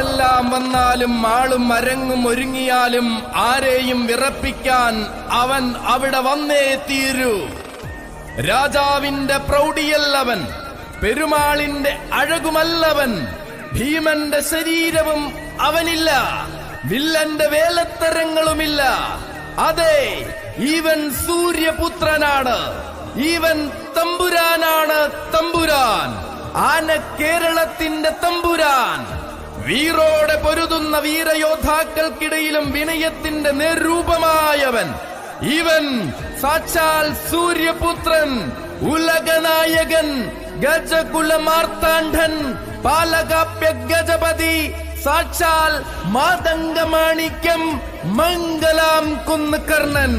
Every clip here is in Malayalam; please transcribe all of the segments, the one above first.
ആരെല്ലാം വന്നാലും ആളും അരങ്ങും ഒരുങ്ങിയാലും ആരെയും വിറപ്പിക്കാൻ അവൻ അവിടെ വന്നേ തീരൂ. രാജാവിന്റെ പ്രൗഢിയല്ലവൻ, പെരുമാളിന്റെ അഴകുമല്ലവൻ, ഭീമന്റെ ശരീരവും അവനില്ല, വില്ലന്റെ വേലത്തരങ്ങളുമില്ല. അതെ, ഇവൻ സൂര്യപുത്രനാണ്, ഇവൻ തമ്പുരാനാണ്, തമ്പുരാൻ, ആന കേരളത്തിന്റെ തമ്പുരാൻ. വീറോടെ പൊരുതുന്ന വീരയോദ്ധാക്കൾക്കിടയിലും വിനയത്തിന്റെ നേരൂപമായവൻ. ഇവൻ സാക്ഷാൽ സൂര്യപുത്രൻ, ഉലകനായകൻ, ഗജകുലമാർത്താണ്ഡൻ, പാലകാപ്യ ഗജപതി, സാക്ഷാൽ മാതംഗമാണിക്യം, മംഗലാം കുന്ന് കർണൻ.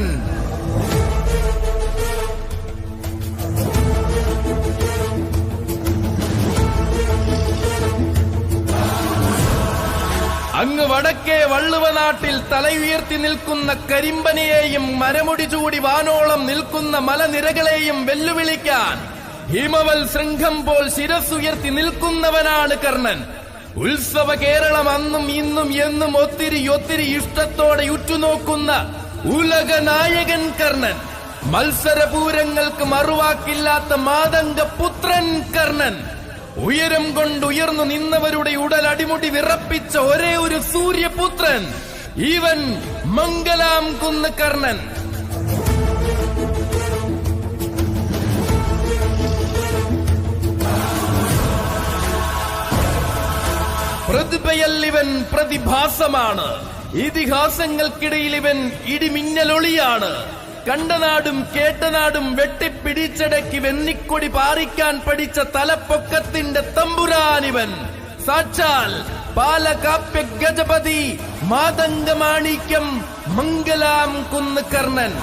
അങ്ങ് വടക്കേ വള്ളുവനാട്ടിൽ തലയുയർത്തി നിൽക്കുന്ന കരിമ്പനെയെയും മരമുടി ചൂടി വാനോളം നിൽക്കുന്ന മലനിരകളെയും വെല്ലുവിളിക്കാൻ ഹിമവൽ ശൃംഖം പോൽ ശിരസ്സുയർത്തി നിൽക്കുന്നവനാണ് കർണൻ. ഉത്സവ കേരളം അന്നും ഇന്നും എന്നും ഒത്തിരി ഒത്തിരി ഇഷ്ടത്തോടെ ഉറ്റുനോക്കുന്ന ഉലകനായകൻ കർണൻ. മത്സരപൂരങ്ങൾക്ക് മറുവാക്കില്ലാത്ത മാതംഗ പുത്രൻ കർണൻ. ഉയരം കൊണ്ടുയർന്നു നിന്നവരുടെ ഉടലടിമുടി വിറപ്പിച്ച ഒരേ ഒരു സൂര്യപുത്രൻ. ഇവൻ മംഗലാം കുന്ന് കർണൻ. പ്രതിഭയൽ ഇവൻ പ്രതിഭാസമാണ്. ഇതിഹാസങ്ങൾക്കിടയിൽ ഇവൻ ഇടിമിന്നലൊളിയാണ്. കണ്ടനാടും കേട്ടനാടും വെട്ടിപ്പിടിച്ചടക്കി വെന്നിക്കൊടി പാറിക്കാൻ പഠിച്ച തലപ്പൊക്കത്തിന്റെ തമ്പുരാനിവൻ. സാക്ഷാൽ പാലകാപ്യ ഗജപതി, മാതംഗമാണിക്യം, മംഗലാം കുന്ന് കർണൻ.